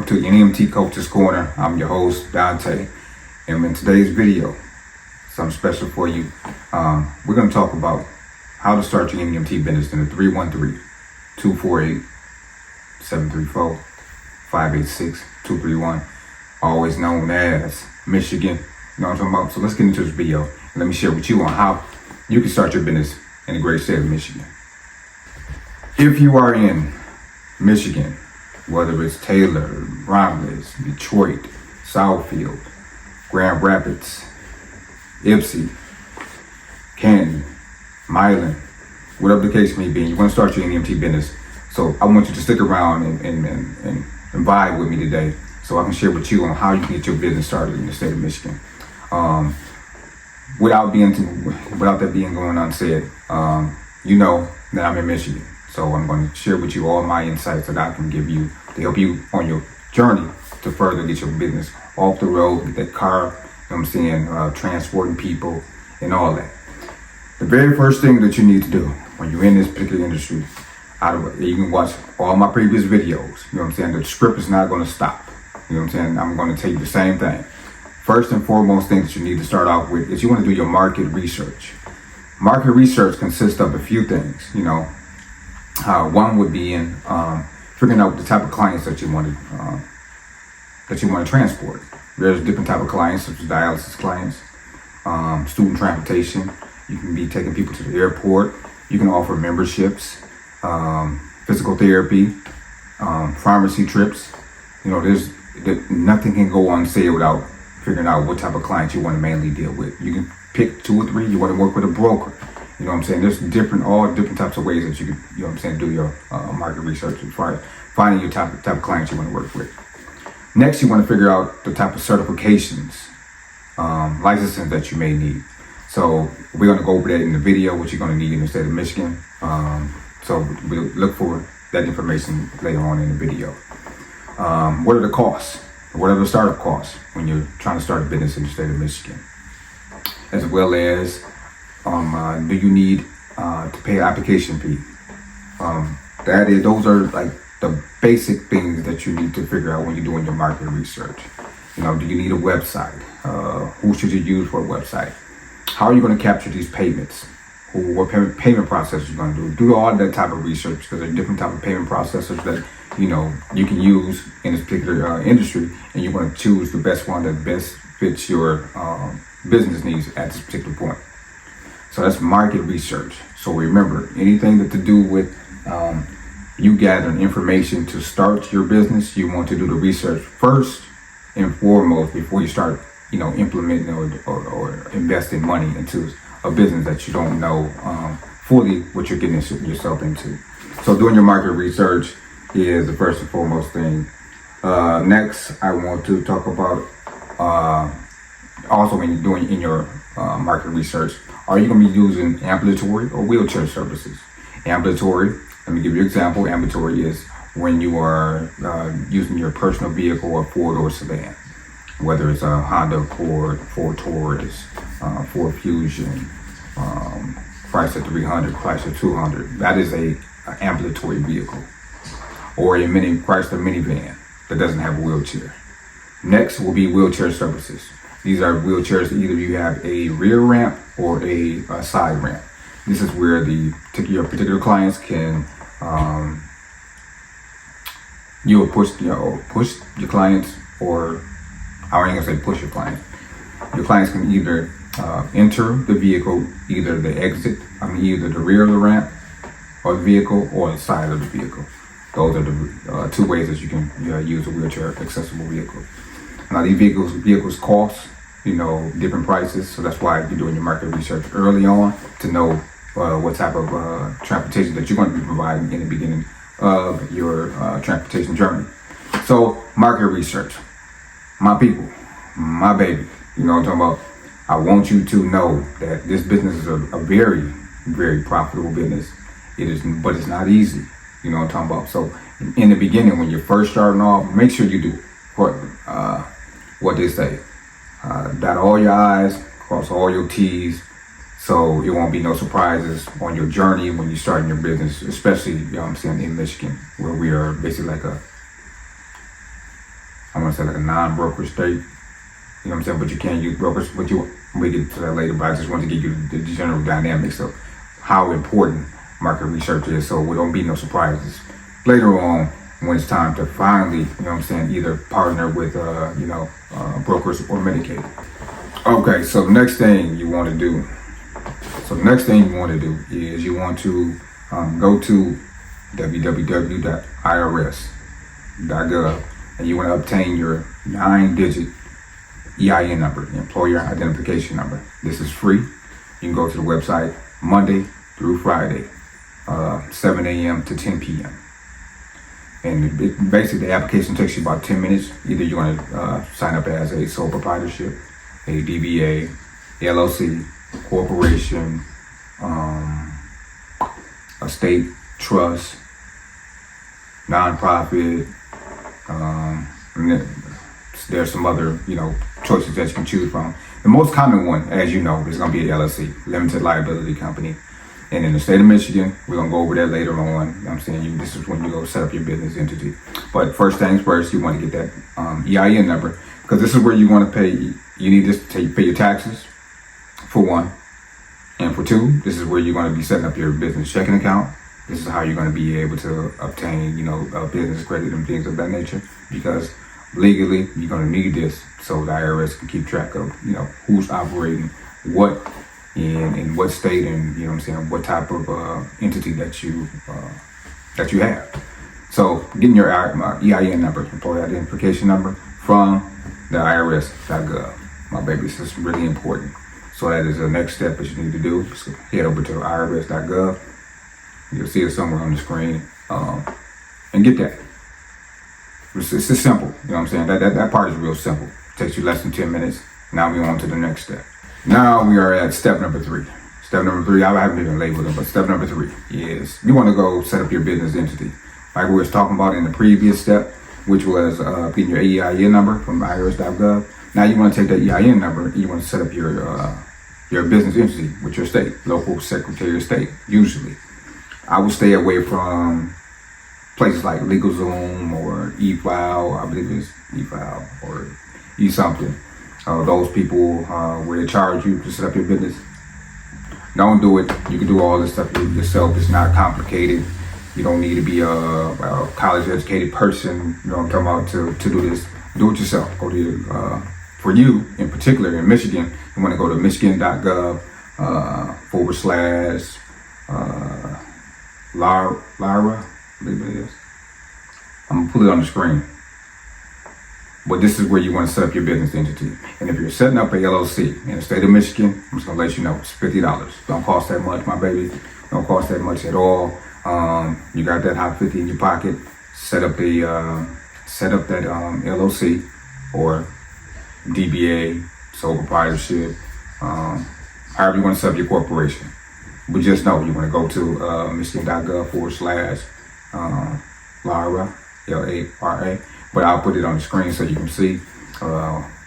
welcome to Nemt Coach's Corner. I'm your host, Dante, and in today's video, something special for you. We're going to talk about how to start your Nemt business in the 313-248-734-586-231, always known as Michigan. You know what I'm talking about? So let's get into this video and let me share with you on how you can start your business in the great state of Michigan. If you are in Michigan, whether it's Taylor, Romulus, Detroit, Southfield, Grand Rapids, Ypsi, Canton, Milan, whatever the case may be, you want to start your Nemt business. So I want you to stick around and vibe with me today so I can share with you on how you can get your business started in the state of Michigan. Without that being going unsaid, you know that I'm in Michigan. So I'm going to share with you all my insights that I can give you to help you on your journey to further get your business off the road, get that car, you know what I'm saying, transporting people and all that. The very first thing that you need to do when you're in this particular industry, you can watch all my previous videos, you know what I'm saying, the script is not going to stop. You know what I'm saying, I'm going to tell you the same thing. First and foremost thing that you need to start off with is you want to do your market research. Market research consists of a few things, you know. One would be in figuring out the type of clients that you want to transport. There's different type of clients, such as dialysis clients, student transportation. You can be taking people to the airport. You can offer memberships, physical therapy, pharmacy trips. You know, nothing can go unsaid without figuring out what type of clients you want to mainly deal with. You can pick 2 or 3. You want to work with a broker. You know what I'm saying? There's all different types of ways that you can, you know what I'm saying, do your market research as far as finding your type of clients you want to work with. Next, you want to figure out the type of certifications, licensing that you may need. So we're going to go over that in the video, what you're going to need in the state of Michigan. So we'll look for that information later on in the video. What are the costs? What are the startup costs when you're trying to start a business in the state of Michigan? As well as do you need to pay an application fee? Those are like the basic things that you need to figure out when you're doing your market research. You know, do you need a website? Who should you use for a website? How are you going to capture these payments? What payment process you're going to do? Do all that type of research, because there are different type of payment processors that you know you can use in this particular industry, and you want to choose the best one that best fits your business needs at this particular point. So that's market research. So remember, anything that to do with you gathering information to start your business, you want to do the research first and foremost before you start, you know, implementing or investing money into a business that you don't know fully what you're getting yourself into. So doing your market research is the first and foremost thing. Next, I want to talk about also when you're doing in your market research, are you going to be using ambulatory or wheelchair services? Ambulatory, let me give you an example. Ambulatory is when you are using your personal vehicle or 4-door sedan, whether it's a Honda Accord, Ford Taurus, Ford Fusion, Chrysler 300, Chrysler 200. That is an ambulatory vehicle. Or a Chrysler minivan that doesn't have a wheelchair. Next will be wheelchair services. These are wheelchairs that either you have a rear ramp or a side ramp. This is where your particular clients can, you'll push your clients, or I ain't gonna say push your clients. Your clients can either enter the vehicle, either the rear of the ramp or the vehicle, or the side of the vehicle. Those are the 2 ways that you can use a wheelchair accessible vehicle. Now these vehicles cost, you know, different prices, so that's why you're doing your market research early on to know what type of transportation that you're going to be providing in the beginning of your transportation journey. So market research, my people, my baby, you know what I'm talking about. I want you to know that this business is a very, very profitable business. It is, but it's not easy. You know what I'm talking about. So in the beginning, when you're first starting off, make sure you do what they say. Dot all your I's, cross all your T's, so it won't be no surprises on your journey when you're starting your business, especially, you know what I'm saying, in Michigan, where we are basically like I want to say like a non-broker state. You know what I'm saying? But you can't use brokers, but we get to that later, but I just want to give you the general dynamics of how important market research is, so we don't be no surprises later on when it's time to finally, you know what I'm saying, either partner with, brokers or Medicaid. Okay, so the next thing you want to do, is you want to go to www.irs.gov, and you want to obtain your 9-digit EIN number, Employer Identification Number. This is free. You can go to the website Monday through Friday, 7 a.m. to 10 p.m. And basically the application takes you about 10 minutes. Either you're going to sign up as a sole proprietorship, a DBA, LLC, corporation, a state trust, nonprofit, and then there's some other, choices that you can choose from. The most common one, as you know, is going to be an LLC, limited liability company. And in the state of Michigan, we're going to go over that later on. You know what I'm saying? This is when you go set up your business entity. But first things first, you want to get that EIN number, because this is where you want to pay. You need this to pay your taxes, for one. And for two, this is where you're going to be setting up your business checking account. This is how you're going to be able to obtain, business credit and things of that nature, because legally, you're going to need this so the IRS can keep track of, who's operating what in what state, and, what type of entity that you have. So getting your EIN number, Employer Identification Number, from the IRS.gov, my baby, this is really important. So that is the next step that you need to do. Just head over to IRS.gov. You'll see it somewhere on the screen, and get that. It's just simple, you know what I'm saying? That part is real simple. It takes you less than 10 minutes. Now we on to the next step. Now we are at step number 3. Step number 3, I haven't even labeled it, but step number 3 is you want to go set up your business entity. Like we was talking about in the previous step, which was getting your EIN number from IRS.gov. Now you want to take that EIN number and you want to set up your business entity with your state, local secretary of state, usually. I would stay away from places like LegalZoom or eFile, I believe it's eFile or eSomething. Those people where they charge you to set up your business. Don't do it. You can do all this stuff yourself. It's not complicated. You don't need to be a college educated person, you know what I'm talking about, to do this. Do it yourself. Go to for you in particular in Michigan, you want to go to michigan.gov / Lyra, I believe it is. I'm gonna put it on the screen. But this is where you want to set up your business entity. And if you're setting up a LLC in the state of Michigan, I'm just gonna let you know it's $50. Don't cost that much, my baby. Don't cost that much at all. You got that hot 50 in your pocket. Set up that LLC or DBA, sole proprietorship, however you want to set up your corporation. But just know you want to go to michigan.gov / Lyra, Lara. But I'll put it on the screen so you can see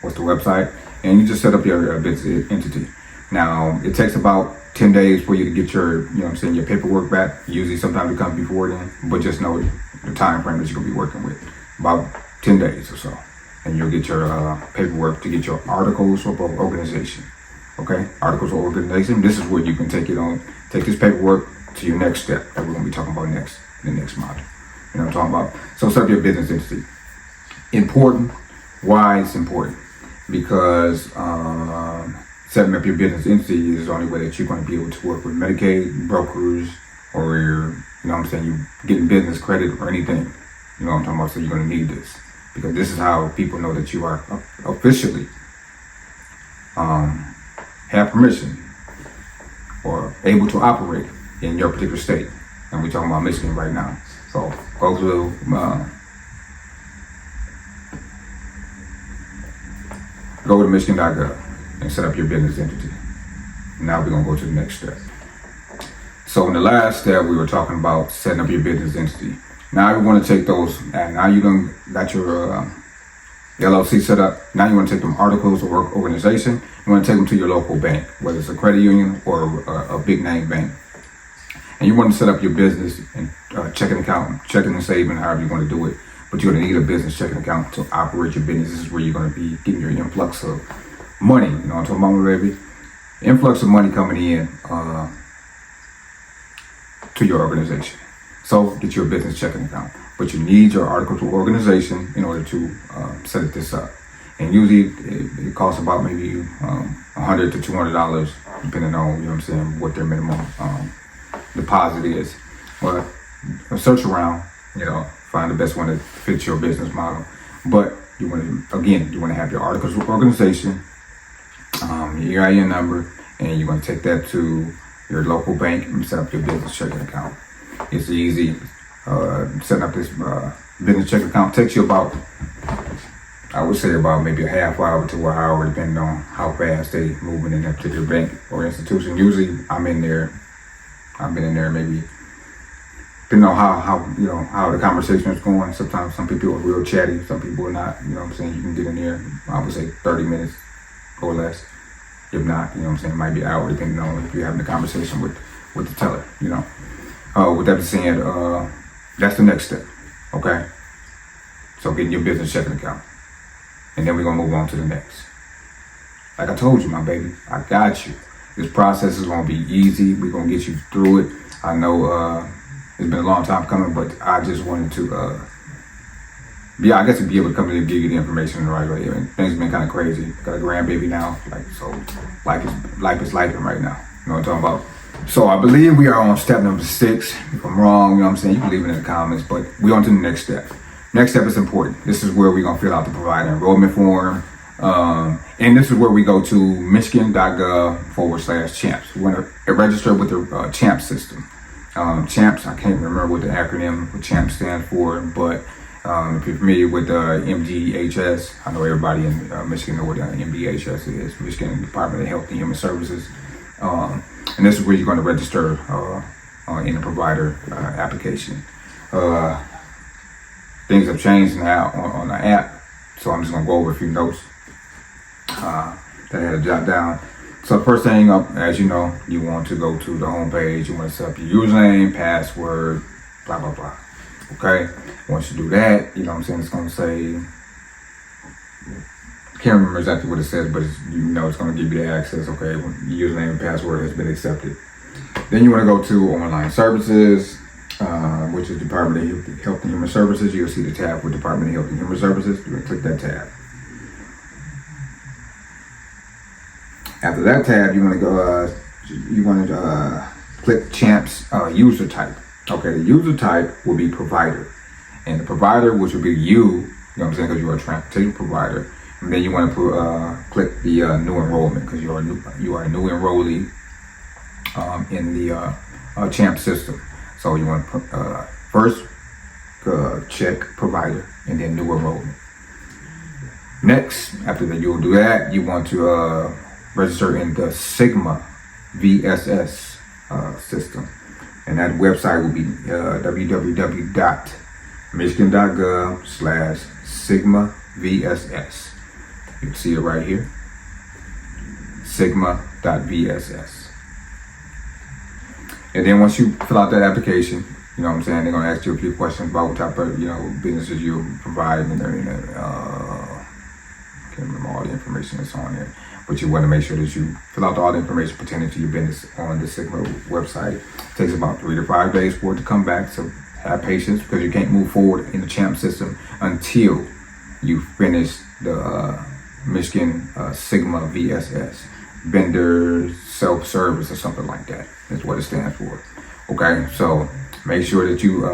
what's the website. And you just set up your business entity. Now, it takes about 10 days for you to get your, your paperwork back. Usually sometimes it comes before then. But just know the time frame that you're going to be working with. About 10 days or so. And you'll get your paperwork to get your articles of organization. Okay, articles of organization. This is where you can take this paperwork to your next step that we're going to be talking about next, in the next module. You know what I'm talking about? So set up your business entity. Important. Why it's important? Because setting up your business entity is the only way that you're going to be able to work with Medicaid, brokers, or you getting business credit or anything. You know what I'm talking about? So you're going to need this. Because this is how people know that you are officially have permission or able to operate in your particular state. And we're talking about Michigan right now. So go to michigan.gov and set up your business entity. Now we're going to go to the next step. So in the last step, we were talking about setting up your business entity. Now we want to take those, and now you got your LLC set up. Now you want to take them articles of organization. You want to take them to your local bank, whether it's a credit union or a big name bank. And you want to set up your business and checking account, checking and saving, however you want to do it. but you're going to need a business checking account to operate your business. This is where you're going to be getting your influx of money. You know what I'm talking about, baby? Influx of money coming in to your organization. So get your business checking account, but you need your articles of organization in order to set this up. And usually it costs about maybe $100 to $200, depending on, you know what I'm saying, what their minimum deposit is. But search around, you know, find the best one that fits your business model. But you want to have your articles of organization, your EIN number, and you're going to take that to your local bank and set up your business checking account. It's easy. Setting up this business checking account takes you about, I would say, about maybe a half hour to an hour, depending on how fast they moving in that particular bank or institution. Usually, I've been in there maybe, depending on how the conversation is going. Sometimes some people are real chatty, some people are not. You know what I'm saying? You can get in there, I would say 30 minutes or less. If not, you know what I'm saying, it might be an hour, depending on if you're having a conversation with the teller, you know. With that being said, that's the next step, okay? So getting your business checking account. And then we're going to move on to the next. Like I told you, my baby, I got you. This process is going to be easy. We're going to get you through it. I know it's been a long time coming, but I just wanted to, be able to come in and give you the information in the right way. I mean, things have been kind of crazy. Got a grandbaby now, so life is life right now. You know what I'm talking about? So I believe we are on step number 6. If I'm wrong, you know what I'm saying, you can leave it in the comments, but we're on to the next step. Next step is important. This is where we're going to fill out the provider enrollment form. And this is where we go to michigan.gov/CHAMPS. We want to register with the CHAMPS system. CHAMPS, I can't remember what the acronym for CHAMPS stands for, but if you're familiar with MDHS, I know everybody in Michigan know what MDHS is, Michigan Department of Health and Human Services. And this is where you're going to register in the provider application. Things have changed now on the app, so I'm just going to go over a few notes that I had to jot down. So first thing up, as you know, you want to go to the home page. You want to set up your username, password, blah, blah, blah. Okay? Once you do that, you know what I'm saying, it's going to say, I can't remember exactly what it says, but it's going to give you the access, okay, when your username and password has been accepted. Then you want to go to online services, which is Department of Health and Human Services. You'll see the tab for Department of Health and Human Services. You're going to click that tab. After that tab, you want to click CHAMPS user type. Okay, the user type will be provider. And the provider, which will be you know what I'm saying, because you are a transportation provider. And then you want to click the new enrollment, because you are a new enrollee in the CHAMP system. So you want to first check provider and then new enrollment. Next, after that, you'll do that. You want to register in the Sigma VSS system, and that website will be www.michigan.gov/Sigma VSS. You can see it right here, sigma.vss. And then once you fill out that application, you know what I'm saying, they're going to ask you a few questions about what type of, businesses you provide, and I can't remember all the information that's on there, but you want to make sure that you fill out all the information pertaining to your business on the Sigma website. It takes about 3 to 5 days for it to come back, so have patience, because you can't move forward in the CHAMP system until you finish the Michigan Sigma VSS, vendor self-service or something like that is what it stands for. Okay, so make sure that you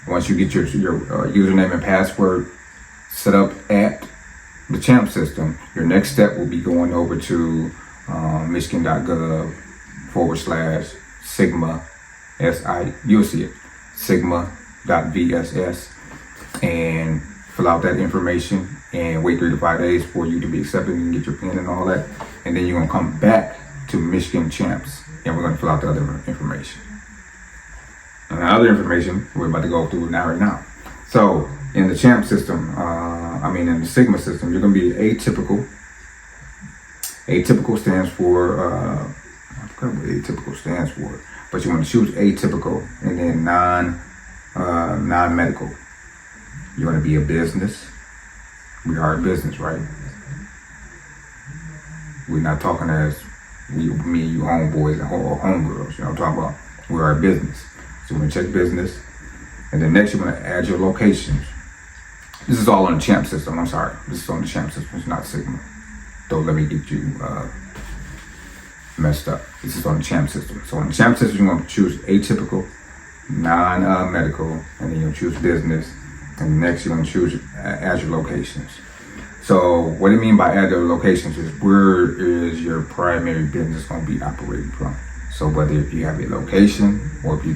once you get your username and password set up at the CHAMP system, your next step will be going over to michigan.gov/Sigma you'll see it, Sigma.vss, and fill out that information and wait 3 to 5 days for you to be accepted and get your PIN and all that. And then you're going to come back to Michigan CHAMPS, and we're going to fill out the other information. And the other information we're about to go through right now. So in the CHAMP system, in the Sigma system, you're going to be atypical. Atypical stands for, I forgot what atypical stands for, but you want to choose atypical and then non-medical. You want to be a business. We are a business, right? We're not talking as me and you homeboys and homegirls. You know what I'm talking about? We are a business. So we're going to check business. And then next, you're going to add your locations. This is all on the Champ system. I'm sorry. This is on the Champ system. It's not Sigma. Don't let me get you messed up. This is on the Champ system. So on the Champ system, you're going to choose atypical, non-medical, and then you'll choose business. And next, you're going to choose add your locations. So what I mean by add your locations is where is your primary business going to be operating from. So whether if you have a location or if you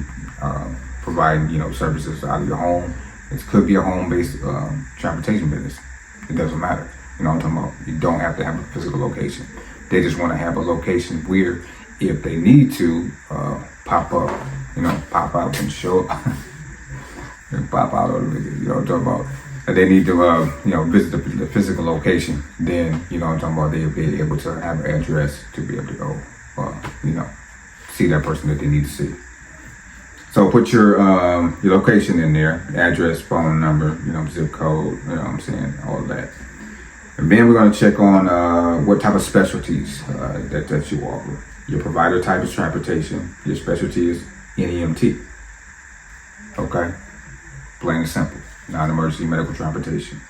provide services out of your home, it could be a home-based transportation business. It doesn't matter. You know what I'm talking about? You don't have to have a physical location. They just want to have a location where if they need to pop up, pop out and show up. And pop out of it, you know what I'm talking about? If they need to, visit the physical location, then, you know what I'm talking about, they'll be able to have an address to be able to go, see that person that they need to see. So put your location in there, address, phone number, zip code, all of that. And then we're going to check on what type of specialties that you offer. Your provider type is transportation. Your specialty is NEMT. Okay? Plain and simple. Non-emergency medical transportation.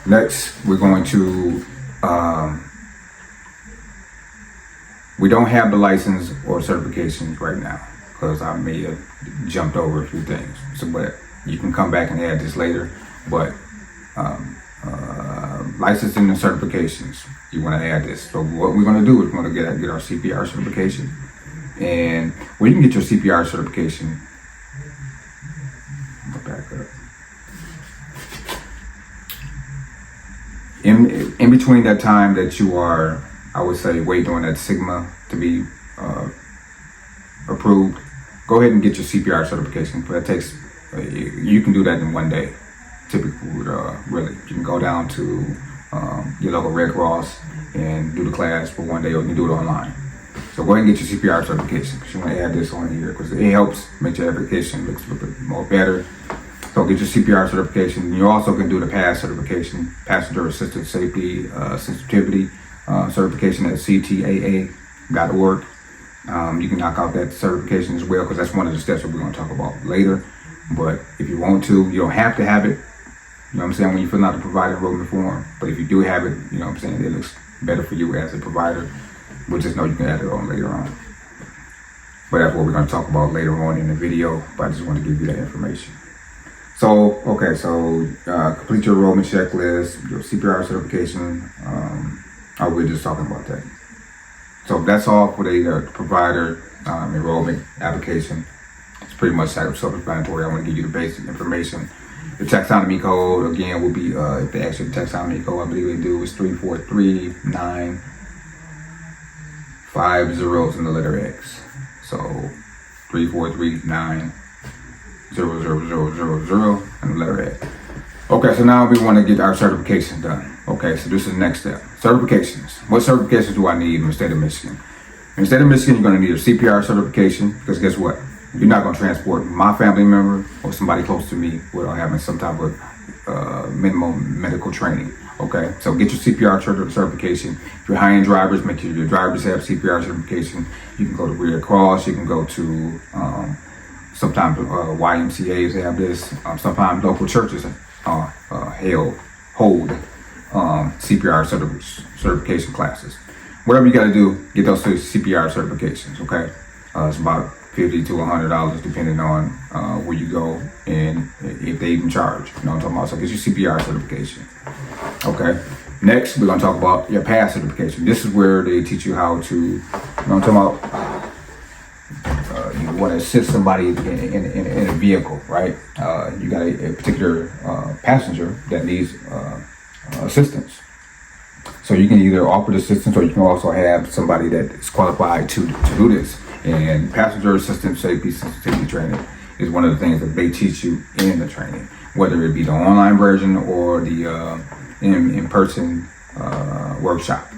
Next, we're going to, we don't have the license or certifications right now because I may have jumped over a few things. So, but you can come back and add this later. But licensing and certifications, you want to add this. So what we're going to do is we're going to get our CPR certification. And where you can get your CPR certification, back up. In between that time that you are, I would say, waiting on that Sigma to be approved, go ahead and get your CPR certification. But it takes, you can do that in one day. Typically, really, you can go down to your local Red Cross and do the class for one day, or you can do it online. So go ahead and get your CPR certification because you want to add this on here because it helps make your application look a little bit more better. So get your CPR certification. You also can do the PASS certification, Passenger Assisted Safety Sensitivity certification at ctaa.org. You can knock out that certification as well because that's one of the steps that we're going to talk about later. But if you want to, you don't have to have it. You know what I'm saying? When you fill out the provider enrollment form. But if you do have it, you know what I'm saying, it looks better for you as a provider. We'll just know you can add it on later on. But that's what we're going to talk about later on in the video. But I just want to give you that information. So, okay, so complete your enrollment checklist, your CPR certification. We're just talking about that. So that's all for the provider enrollment application. It's pretty much self-explanatory. I want to give you the basic information. The taxonomy code, again, will be, if they ask you the taxonomy code, I believe they do, is 34395 zeros in the letter X. So 343900000 and the letter X. Okay, so now we want to get our certification done. Okay, so this is the next step. Certifications. What certifications do I need in the state of Michigan? In the state of Michigan, you're going to need a CPR certification because guess what? You're not going to transport my family member or somebody close to me without having some type of minimum medical training. Okay, so get your CPR certification. If you're high-end drivers, make sure your drivers have CPR certification. You can go to Red Cross. You can go to sometimes YMCA's have this. Sometimes local churches hold CPR certification classes. Whatever you got to do, get those CPR certifications. Okay, it's about $50 to $100 depending on where you go and if they even charge. You know what I'm talking about? So get your CPR certification. Okay. Next, we're going to talk about your PASS certification. This is where they teach you how to, you know what I'm talking about? You want to assist somebody in a vehicle, right? You got a particular passenger that needs assistance. So you can either offer the assistance or you can also have somebody that is qualified to do this. And passenger assistance safety sensitivity training is one of the things that they teach you in the training, whether it be the online version or the in-person workshop.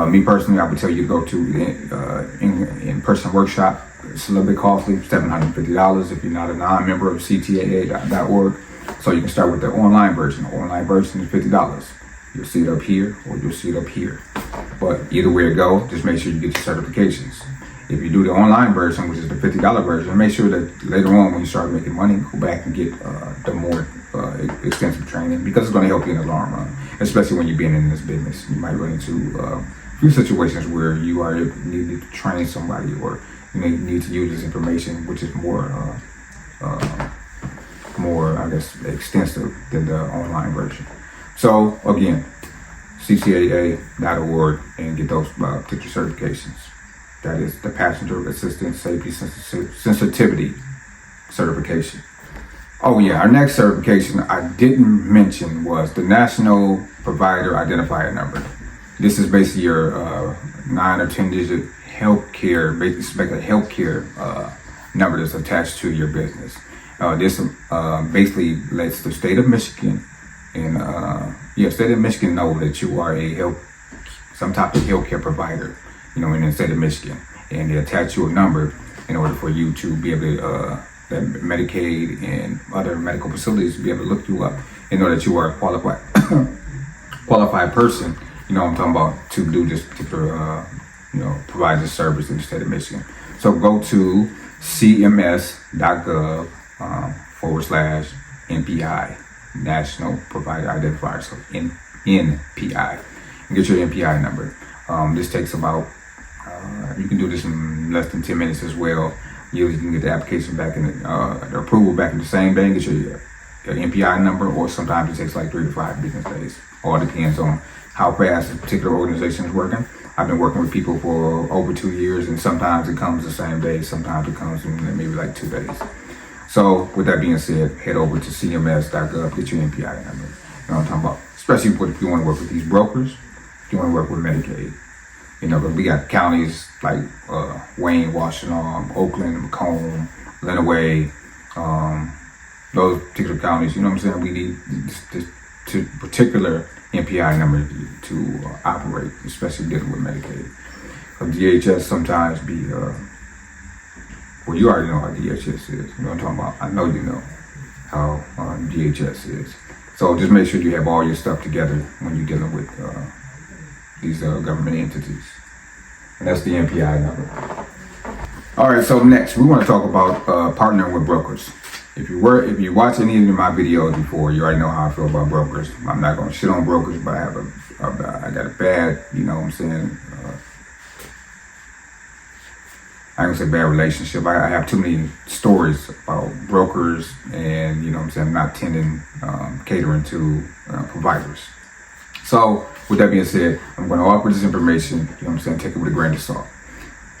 Me personally, I would tell you to go to the in-person workshop. It's a little bit costly, $750 if you're not a non-member of ctaa.org. So you can start with the online version. The online version is $50. You'll see it up here or you'll see it up here. But either way it go, just make sure you get your certifications. If you do the online version, which is the $50 version, make sure that later on when you start making money, go back and get the more extensive training, because it's going to help you in the long run, especially when you're being in this business. You might run into a few situations where you are needing to train somebody, or you need to use this information, which is more, I guess, extensive than the online version. So again, CCAA.org and get those particular certifications. That is the Passenger Assistance Safety Sensitivity certification. Oh yeah, our next certification I didn't mention was the National Provider Identifier Number. This is basically your 9 or 10 digit healthcare, basically healthcare number that's attached to your business. This basically lets the state of Michigan and state of Michigan know that you are some type of healthcare provider, in the state of Michigan, and they attach you a number in order for you to be able to that Medicaid and other medical facilities be able to look you up and know that you are a qualified person, I'm talking about, to do this particular, provide this service in the state of Michigan. So go to cms.gov /NPI, National Provider Identifier, so NPI, and get your NPI number. This takes about, you can do this in less than 10 minutes as well. You can get the application back in the approval back in the same day and get your NPI number, or sometimes it takes like 3 to 5 business days. All depends on how fast a particular organization is working. I've been working with people for over 2 years, and sometimes it comes the same day, sometimes it comes in maybe like 2 days. So with that being said, head over to cms.gov, get your NPI number. You know what I'm talking about? Especially if you want to work with these brokers, if you want to work with Medicaid. But we got counties like Wayne, Washington, Oakland, Macomb, Lenawee, those particular counties, you know what I'm saying? We need this particular NPI number to operate, especially dealing with Medicaid. DHS sometimes be, you already know how DHS is. You know what I'm talking about? I know you know how DHS is. So just make sure you have all your stuff together when you're dealing with these government entities. And that's the NPI number. All right, so next we want to talk about partnering with brokers. If you watch any of my videos before, you already know how I feel about brokers. I'm not going to shit on brokers, but I got a bad, I ain't gonna say bad relationship. I have too many stories about brokers, and I'm not catering to providers. So with that being said, I'm going to offer this information, take it with a grain of salt.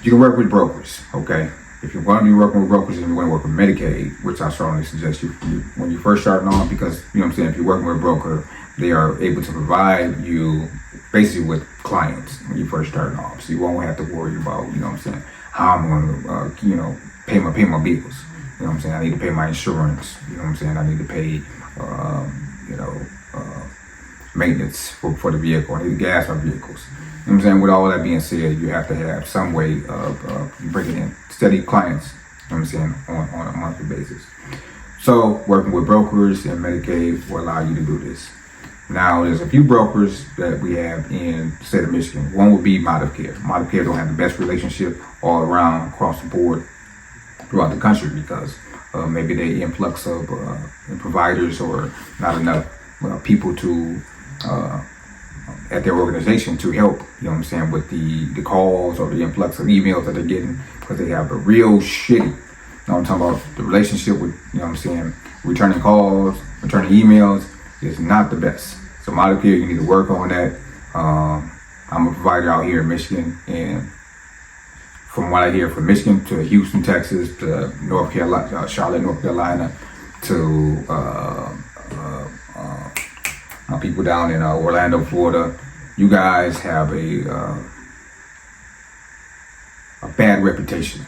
You can work with brokers, okay? If you're going to be working with brokers and you want to work with Medicaid, which I strongly suggest you when you first starting on, because if you're working with a broker, they are able to provide you basically with clients when you first starting off. So you won't have to worry about, how I'm going to, pay my bills. I need to pay my insurance. I need to pay, maintenance for the vehicle. I need to gas my vehicles. With all that being said, you have to have some way of bringing in steady clients, on a monthly basis. So working with brokers and Medicaid will allow you to do this. Now, there's a few brokers that we have in the state of Michigan. One would be Modivcare. Modivcare don't have the best relationship all around across the board throughout the country, because maybe the influx of providers, or not enough people to at their organization to help, with the calls or the influx of emails that they're getting, because they have a real shitty, I'm talking about the relationship with, returning calls, returning emails is not the best. So Modivcare, you need to work on that. I'm a provider out here in Michigan, and from what I hear, from Michigan to Houston, Texas, to North Carolina, Charlotte, North Carolina, to my people down in Orlando, Florida, you guys have a bad reputation.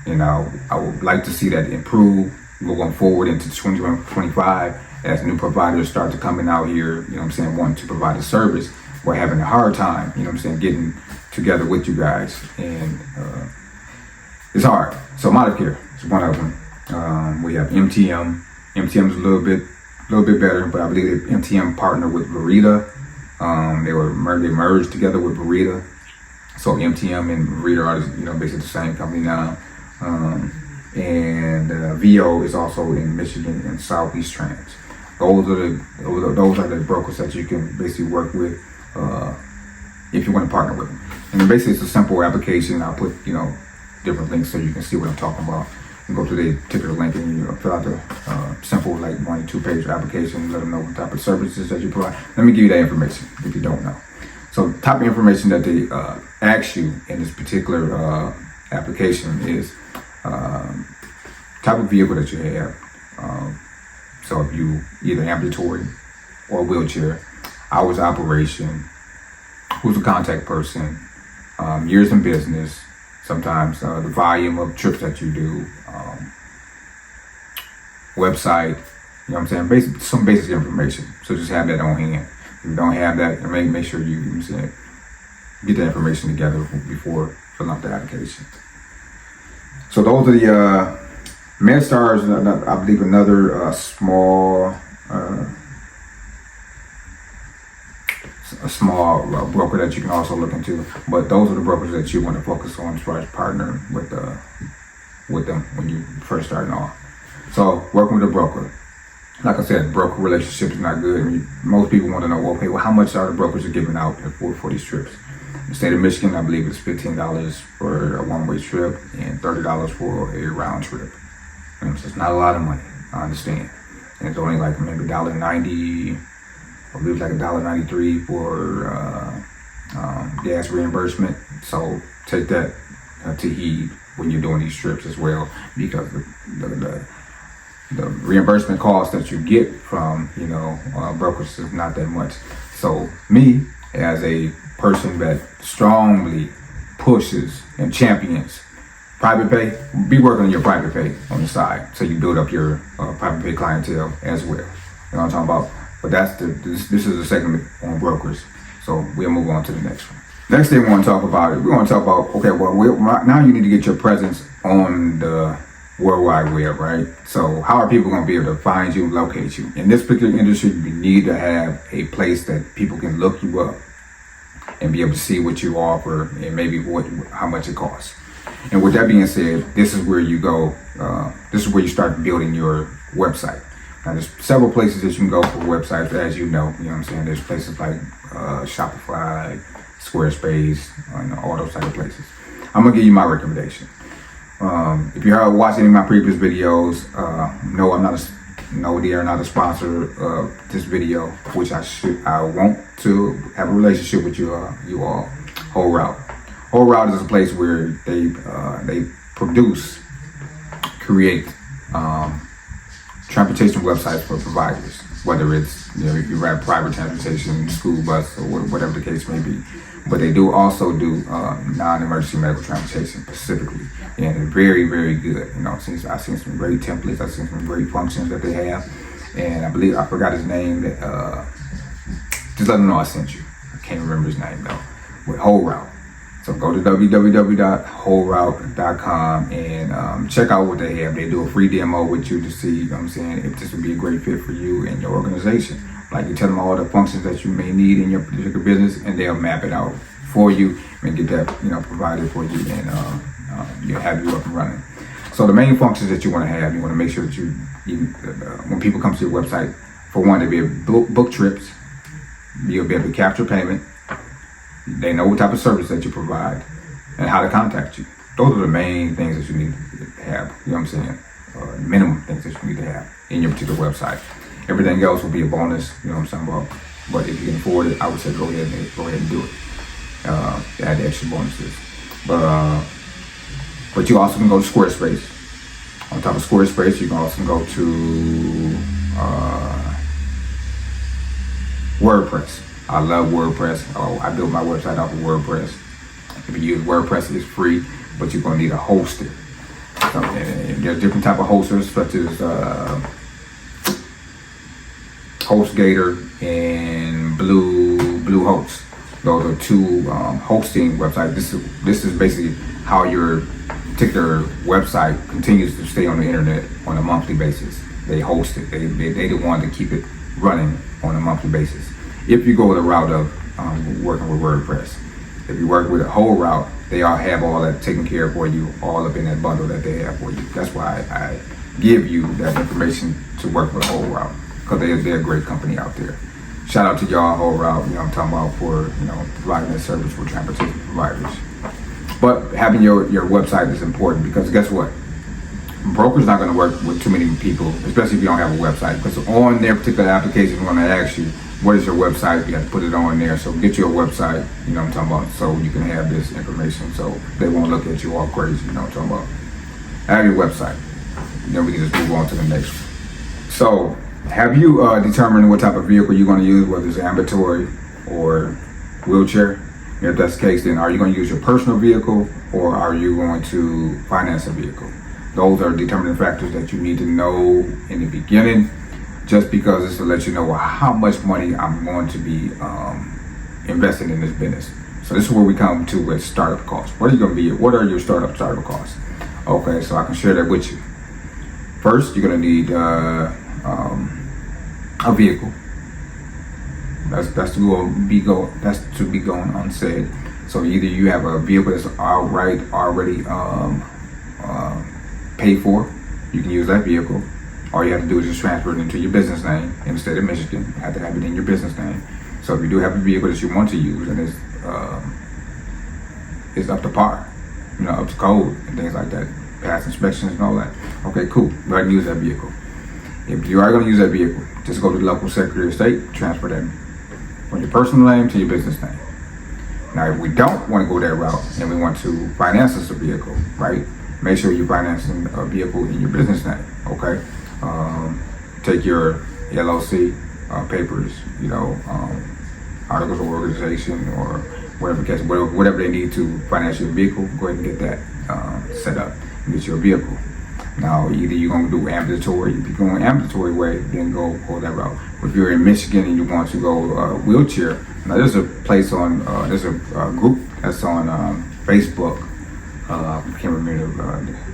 I would like to see that improve moving forward into 2025 as new providers start to come in out here, wanting to provide a service. were having a hard time, getting together with you guys, and it's hard. So Modicare is one of them. We have MTM. MTM is a little bit better, but I believe that MTM partnered with Verita. They merged together with Verita. So MTM and Verita are basically the same company now. And VO is also in Michigan and Southeast Trans. Those are the brokers that you can basically work with if you want to partner with them. And basically it's a simple application. I'll put different links so you can see what I'm talking about. You can go to the particular link and you fill out the simple 1 to 2 page application. Let them know what type of services that you provide. Let me give you that information if you don't know. So the type of information that they ask you in this particular application is type of vehicle that you have. So if you either ambulatory or wheelchair, hours of operation, who's the contact person, years in business, sometimes the volume of trips that you do, website, Basically some basic information. So just have that on hand. If you don't have that, make sure you get that information together before filling out the application. So those are the MedStar is, I believe, another small broker that you can also look into. But those are the brokers that you want to focus on as far as partnering with them when you first starting off. So working with a broker. Like I said, broker relationship is not good. Most people want to know, okay, well, how much are the brokers are giving out for these trips? In the state of Michigan, I believe it's $15 for a one-way trip and $30 for a round trip. So it's not a lot of money, I understand. And it's only maybe $1.90, I believe it's $1.93 for gas reimbursement. So take that to heed when you're doing these trips as well, because the reimbursement cost that you get from brokers is not that much. So me, as a person that strongly pushes and champions private pay, be working on your private pay on the side so you build up your private pay clientele as well. You know what I'm talking about? But this is a segment on brokers, so we'll move on to the next one. Next thing we want to talk about, okay, well, now you need to get your presence on the World Wide Web, right? So how are people going to be able to find you and locate you? In this particular industry, you need to have a place that people can look you up and be able to see what you offer and maybe how much it costs. And with that being said, this is where you go. This is where you start building your website. Now, there's several places that you can go for websites, as you know what I'm saying? There's places like Shopify, Squarespace, all those type of places. I'm going to give you my recommendation. If you have watched any of my previous videos, no, they are not a sponsor of this video, which I want to have a relationship with you all. Whole Route is a place where they create transportation websites for providers, whether it's if you ride private transportation, school bus, or whatever the case may be. But they also do non-emergency medical transportation specifically, and they're very, very good. I've seen some great templates, I've seen some great functions that they have, and I forgot his name. Just let them know I sent you. I can't remember his name though. With Whole Route. So go to www.wholeroute.com and check out what they have. They do a free demo with you to see, if this would be a great fit for you and your organization. You tell them all the functions that you may need in your particular business, and they'll map it out for you and get that, provided for you, and have you up and running. So the main functions that you want to have, you want to make sure that when people come to your website, for one, they'll be able to book trips, you'll be able to capture payment. They know what type of service that you provide and how to contact you. Those are the main things that you need to have, minimum things that you need to have in your particular website. Everything else will be a bonus, but if you can afford it, I would say go ahead and do it. Add the extra bonuses. But you also can go to Squarespace. On top of Squarespace, you can also go to WordPress. I love WordPress. I built my website off of WordPress. If you use WordPress, it's free, but you're going to need a hoster. And there's different type of hosters, such as HostGator and Bluehost. Those are two hosting websites. This is basically how your particular website continues to stay on the internet on a monthly basis. They host it. They the one to keep it running on a monthly basis. If you go the route of working with WordPress, if you work with a whole route, they all have all that taken care of for you, all up in that bundle that they have for you. That's why I give you that information to work with a whole route, because they're a great company out there. Shout out to y'all, whole route. I'm talking about for providing that service for transportation providers. But having your website is important, because guess what? Broker's not going to work with too many people, especially if you don't have a website, because on their particular application, they're going to ask you, what is your website? You have to put it on there. So get your website, you know what I'm talking about, so you can have this information, so they won't look at you all crazy, you know what I'm talking about. Have your website. Then we can just move on to the next one. So have you determined what type of vehicle you're going to use, whether it's ambulatory or wheelchair? If that's the case, then are you going to use your personal vehicle, or are you going to finance a vehicle? Those are determining factors that you need to know in the beginning, just because it's to let you know how much money I'm going to be investing in this business. So this is where we come to with startup costs. What are your startup costs? Okay, so I can share that with you. First, you're going to need a vehicle. That's to be going unsaid. So either you have a vehicle that's already paid for, you can use that vehicle. All you have to do is just transfer it into your business name in the state of Michigan. You have to have it in your business name. So if you do have a vehicle that you want to use and it's up to par, up to code and things like that, pass inspections and all that. Okay, cool. Go ahead and use that vehicle. If you are going to use that vehicle, just go to the local Secretary of State, transfer that from your personal name to your business name. Now, if we don't want to go that route and we want to finance this vehicle, right? Make sure you're financing a vehicle in your business name, okay? Take your LLC papers, articles of organization or whatever case, whatever they need to finance your vehicle. Go ahead and get that set up and get your vehicle. Now, either you're going to do ambulatory. If you're going ambulatory way, then go that route. If you're in Michigan and you want to go wheelchair, now there's a place there's a group that's on Facebook. I can't remember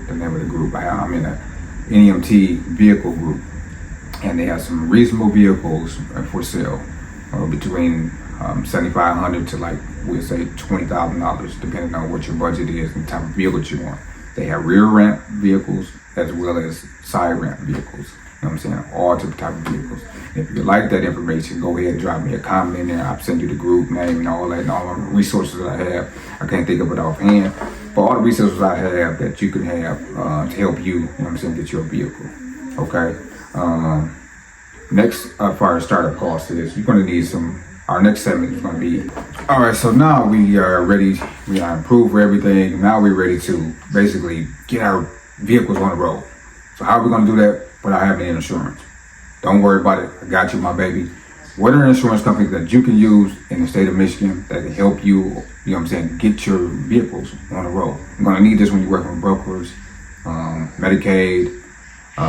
the name of the group. I'm in a Nemt vehicle group, and they have some reasonable vehicles for sale, between $7,500 to we'll say $20,000, depending on what your budget is and the type of vehicle you want. They have rear ramp vehicles as well as side ramp vehicles. You know what I'm saying? All different type of vehicles. If you like that information, go ahead and drop me a comment in there. I'll send you the group name and all that, and all the resources that I have. I can't think of it offhand, but all the resources I have that you can have to help you, you know what I'm saying, get your vehicle. Okay. Next, as far as startup cost is, you're going to need our next segment is going to be, all right, so now we are ready, we are approved for everything. Now we're ready to basically get our vehicles on the road. So how are we going to do that without having insurance? Don't worry about it. I got you, my baby. What are insurance companies that you can use in the state of Michigan that can help you, you know what I'm saying, get your vehicles on the road? You're going to need this when you're working with brokers, Medicaid,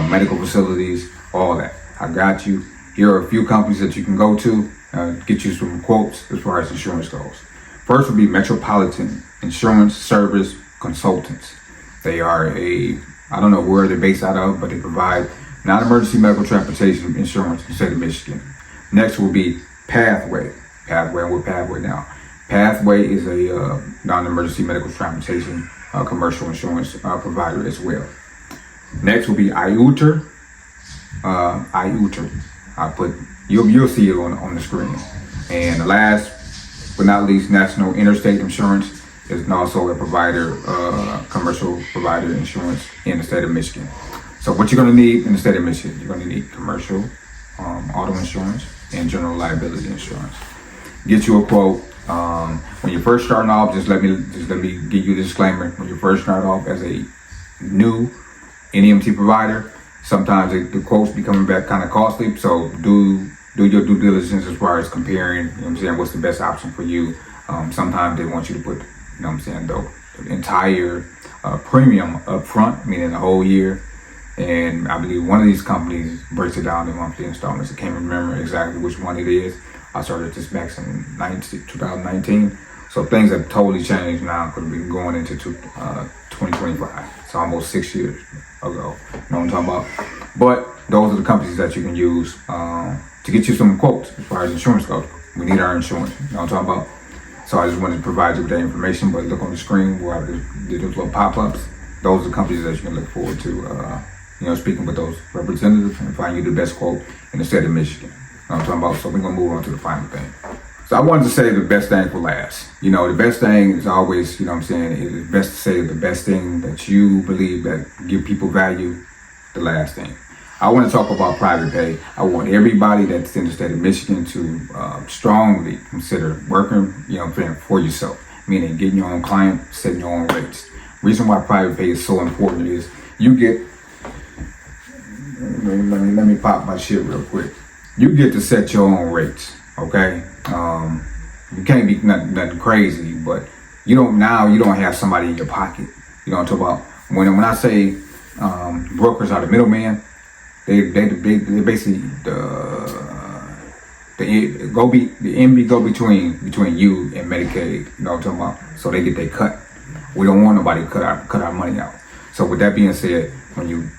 medical facilities, all that. I got you. Here are a few companies that you can go to, get you some quotes as far as insurance goes. First would be Metropolitan Insurance Service Consultants. They are I don't know where they're based out of, but they provide non-emergency medical transportation insurance in the state of Michigan. Next will be Pathway. We're Pathway now. Pathway is a non-emergency medical transportation commercial insurance provider as well. Next will be IUTR. You'll see it on the screen. And last but not least, National Interstate Insurance is also a provider, commercial provider insurance in the state of Michigan. So what you're going to need in the state of Michigan, you're going to need commercial auto insurance and general liability insurance. Get you a quote. When you're first starting off, just let me give you a disclaimer. When you first start off as a new NEMT provider, sometimes the quotes be coming back kind of costly. So do your due diligence as far as comparing, you know what I'm saying, what's the best option for you. Sometimes they want you to put, you know what I'm saying, the entire premium up front, meaning the whole year. And I believe one of these companies breaks it down in monthly installments. I can't remember exactly which one it is. I started this back in 2019. So things have totally changed now because we've been going into 2025. So almost 6 years ago. You know what I'm talking about? But those are the companies that you can use to get you some quotes as far as insurance goes. We need our insurance. You know what I'm talking about? So I just wanted to provide you with that information. But look on the screen where I did those little pop-ups. Those are the companies that you can look forward to, speaking with those representatives and find you the best quote in the state of Michigan. You know what I'm talking about? So we're going to move on to the final thing. So I wanted to say the best thing for last. The best thing is always, it's best to say the best thing that you believe that give people value, the last thing. I want to talk about private pay. I want everybody that's in the state of Michigan to strongly consider working, for yourself, meaning getting your own client, setting your own rates. Reason why private pay is so important is you get, let me pop my shit real quick. You get to set your own rates, okay? You can't be nothing crazy, but you don't have somebody in your pocket. You know what I'm talking about? When I say brokers are the middleman, they basically the MB go between you and Medicaid. You know what I'm talking about? So they get their cut. We don't want nobody to cut our money out. So with that being said, when you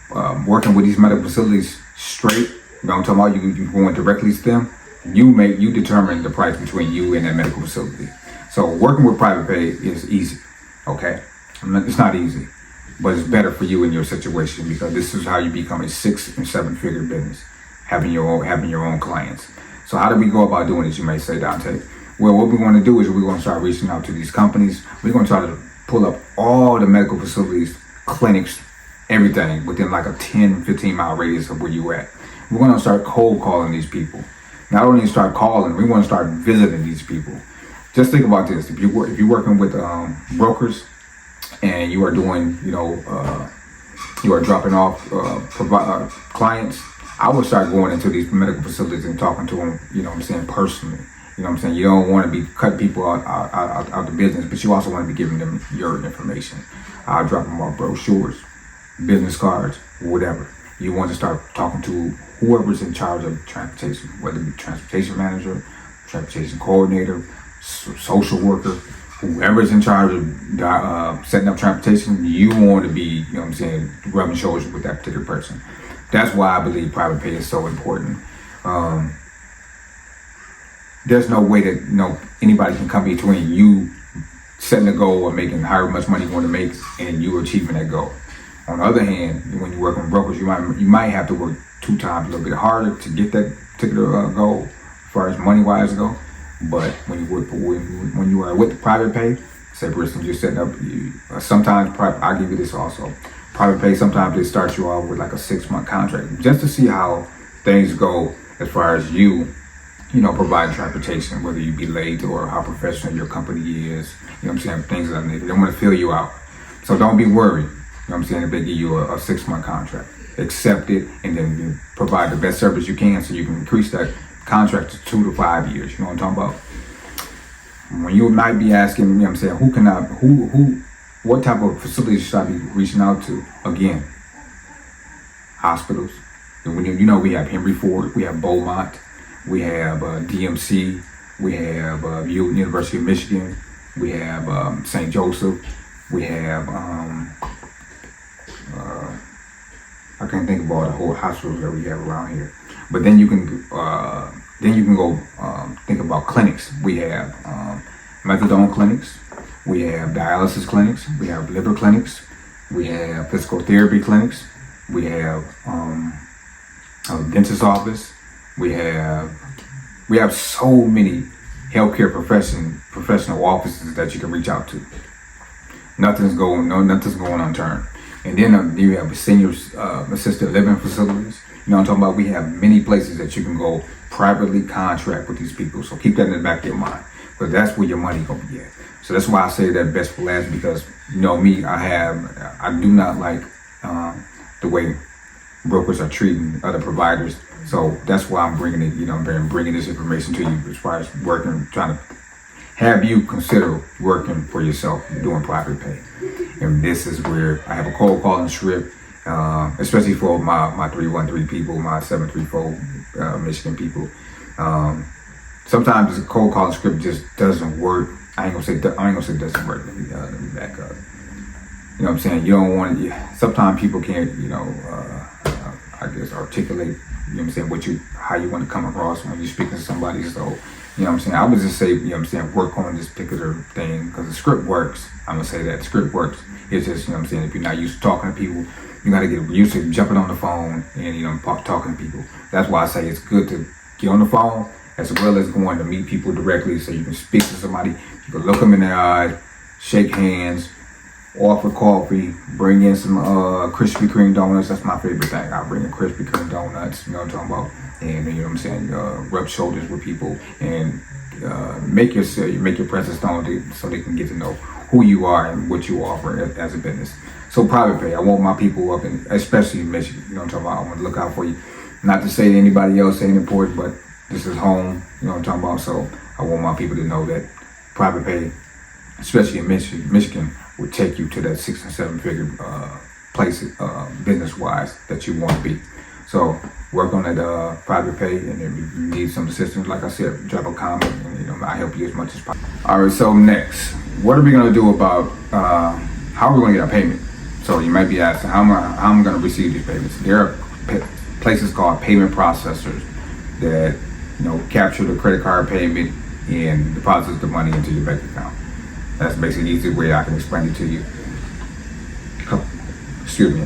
working with these medical facilities straight, you know what I'm talking about, you going directly to them, you determine the price between you and that medical facility. So working with private pay is easy, okay? It's not easy, but it's better for you in your situation because this is how you become a 6 and 7 figure business, having your own clients. So how do we go about doing this, you may say, Dante? Well, what we want to do is we're going to start reaching out to these companies. We're going to try to pull up all the medical facilities, clinics, everything within like a 10, 15 mile radius of where you at. We're going to start cold calling these people. Not only start calling, we want to start visiting these people. Just think about this. If you're working with brokers and you are doing, you are dropping off clients, I would start going into these medical facilities and talking to them, personally. You don't want to be cutting people out the business, but you also want to be giving them your information. I'll drop them off brochures, business cards, whatever. You want to start talking to whoever's in charge of transportation, whether it be transportation manager, transportation coordinator, social worker, whoever's in charge of setting up transportation. You want to be, rubbing shoulders with that particular person. That's why I believe private pay is so important. There's no way that anybody can come between you setting a goal or making however much money you want to make and you achieving that goal. On the other hand, when you work with brokers, you might have to work 2 times a little bit harder to get that particular goal as far as money wise go. But when you are with private pay, say for instance you're setting up, sometimes I'll give you this also. Private pay, sometimes they start you off with like a 6-month contract just to see how things go as far as providing transportation, whether you be late or how professional your company is. Things of that nature. They want to fill you out. So don't be worried. If they give you a 6-month contract. Accept it and then you provide the best service you can so you can increase that contract to 2 to 5 years. You know what I'm talking about? When you might be asking, what type of facilities should I be reaching out to? Again, hospitals. And we have Henry Ford, we have Beaumont, we have DMC, we have University of Michigan, we have St. Joseph, we have I can't think of all the whole hospitals that we have around here. But then you can go think about clinics. We have methadone clinics, we have dialysis clinics, we have liver clinics, we have physical therapy clinics, we have a dentist's office, we have so many healthcare professional offices that you can reach out to. Nothing's going unturned. And then you have senior assisted living facilities. You know what I'm talking about? We have many places that you can go privately contract with these people. So keep that in the back of your mind, because that's where your money gonna be at. So that's why I say that best for last, because me, I do not like the way brokers are treating other providers. So that's why I'm bringing it, bringing this information to you as far as working, trying to have you consider working for yourself, doing private pay. And this is where I have a cold calling script, especially for my 313 people, my 734 Michigan people, sometimes the cold calling script just doesn't work. I ain't gonna say it doesn't work. Let me back up. You know what I'm saying? You don't want to. Sometimes people can't, I guess articulate. You know what I'm saying? How you want to come across when you're speaking to somebody. So, you know what I'm saying? I would just say, you know what I'm saying, work on this particular thing because the script works. I'm gonna say that the script works. It's just, you know what I'm saying, if you're not used to talking to people, you gotta get used to jumping on the phone and talking to people. That's why I say it's good to get on the phone as well as going to meet people directly, so you can speak to somebody. You can look them in their eyes, shake hands, offer coffee, bring in some Krispy Kreme donuts. That's my favorite thing. I bring in Krispy Kreme donuts, you know what I'm talking about, and you know what I'm saying, rub shoulders with people and make your presence known so they can get to know who you are and what you offer as a business. So private pay, I want my people up in, especially in Michigan, you know what I'm talking about. I want to look out for you. Not to say to anybody else ain't important, but this is home, you know what I'm talking about. So I want my people to know that private pay, especially in Michigan, will take you to that 6 and 7 figure place business-wise that you want to be. So work on that private pay, and if you need some assistance, like I said, drop a comment, and I help you as much as possible. All right, so next, what are we gonna do about how are we gonna get our payment? So you might be asking, how am I gonna receive these payments? There are places called payment processors that capture the credit card payment and deposit the money into your bank account. That's basically the easy way I can explain it to you. A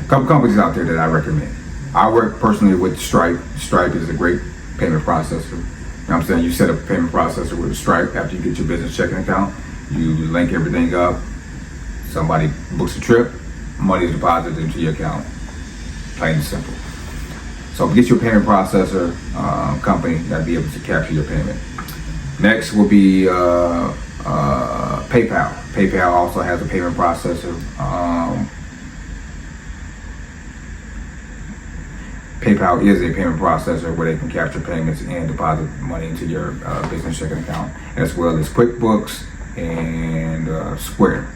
couple companies out there that I recommend. I work personally with Stripe. Stripe is a great payment processor. You know what I'm saying? You set up a payment processor with Stripe after you get your business checking account. You link everything up. Somebody books a trip, money is deposited into your account. Plain and simple. So get your payment processor company that'll be able to capture your payment. Next will be PayPal. PayPal also has a payment processor. PayPal is a payment processor where they can capture payments and deposit money into your business checking account, as well as QuickBooks and Square.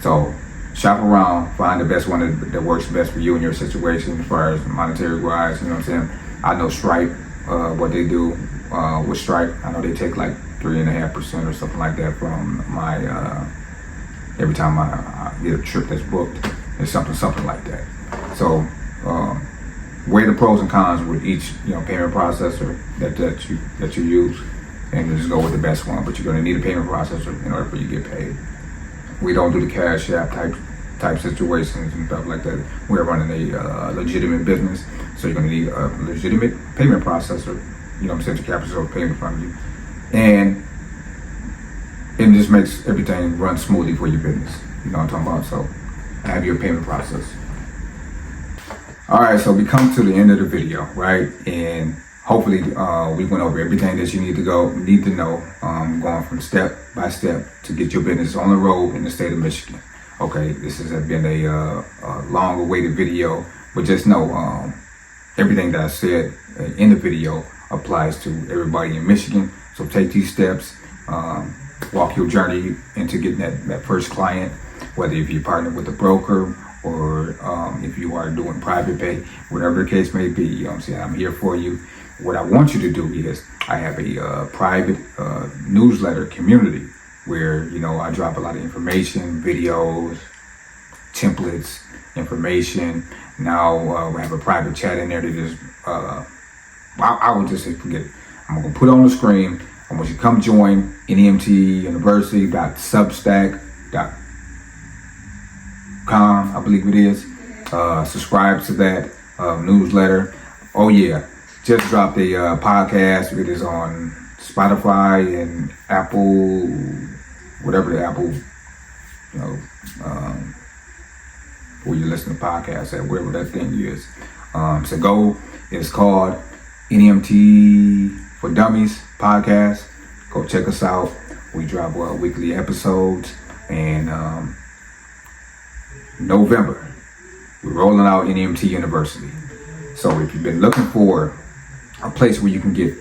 So shop around, find the best one that works best for you and your situation as far as monetary wise. You know what I'm saying? I know Stripe, what they do with Stripe. I know they take like 3.5% or something like that from my every time I get a trip that's booked. It's something like that. So weigh the pros and cons with each payment processor that you use, and just go with the best one. But you're going to need a payment processor in order for you to get paid. We don't do the Cash App type situations and stuff like that. We're running a legitimate business, so you're going to need a legitimate payment processor. You know what I'm saying, to capture those payments from you, and it just makes everything run smoothly for your business. You know what I'm talking about? So have your payment process. All right, so we come to the end of the video, right? And hopefully we went over everything that you need to know, going from step by step to get your business on the road in the state of Michigan. Okay, this has been a long-awaited video, but just know everything that I said in the video applies to everybody in Michigan. So take these steps, walk your journey into getting that first client, whether if you partner with a broker or if you are doing private pay, whatever the case may be. You know what I'm saying? I'm here for you. What I want you to do is I have a private newsletter community where I drop a lot of information, videos, templates, information. Now we have a private chat in there that is I would just say forget it. I'm gonna put it on the screen. I want you to come join NEMTUniversity.substack.com, I believe it is. Subscribe to that newsletter. Oh yeah, just dropped a podcast. It is on Spotify and Apple, whatever the Apple, where you listen to podcasts at, wherever that thing is. So go. It's called NEMT for Dummies podcast. Go check us out. We drop weekly episodes, and November we're rolling out NEMT University. So if you've been looking for a place where you can get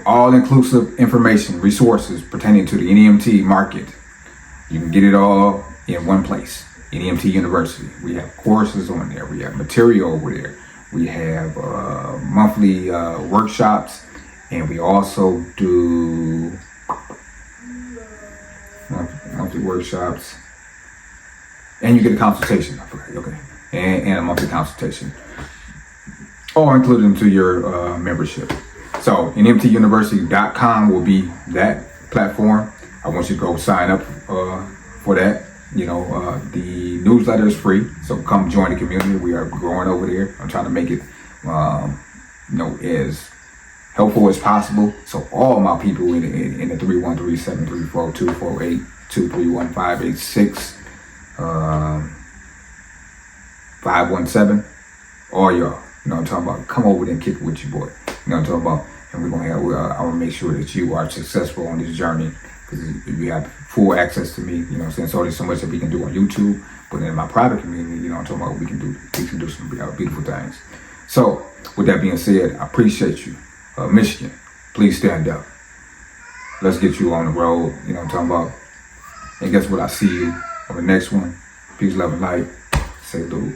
all-inclusive information, resources pertaining to the NEMT market, you can get it all in one place. NEMT University. We have courses on there. We have material over there. We have monthly workshops And we also do monthly workshops. And you get a consultation. I forgot. Okay. And a monthly consultation. Or included into your membership. So, NMTUniversity.com will be that platform. I want you to go sign up for that. The newsletter is free, so come join the community. We are growing over there. I'm trying to make it, as helpful as possible. So all my people in the 313-734-248-231-586, 517, all y'all. You know what I'm talking about? Come over there and kick it with your boy. You know what I'm talking about? And we're gonna have. I want to make sure that you are successful on this journey, because you have full access to me. You know what I'm saying? So there's so much that we can do on YouTube, but in my private community, you know what I'm talking about, we can do some beautiful things. So with that being said, I appreciate you, Michigan. Please stand up. Let's get you on the road. You know what I'm talking about? And guess what? I see you on the next one. Peace, love, and light. Say Lou.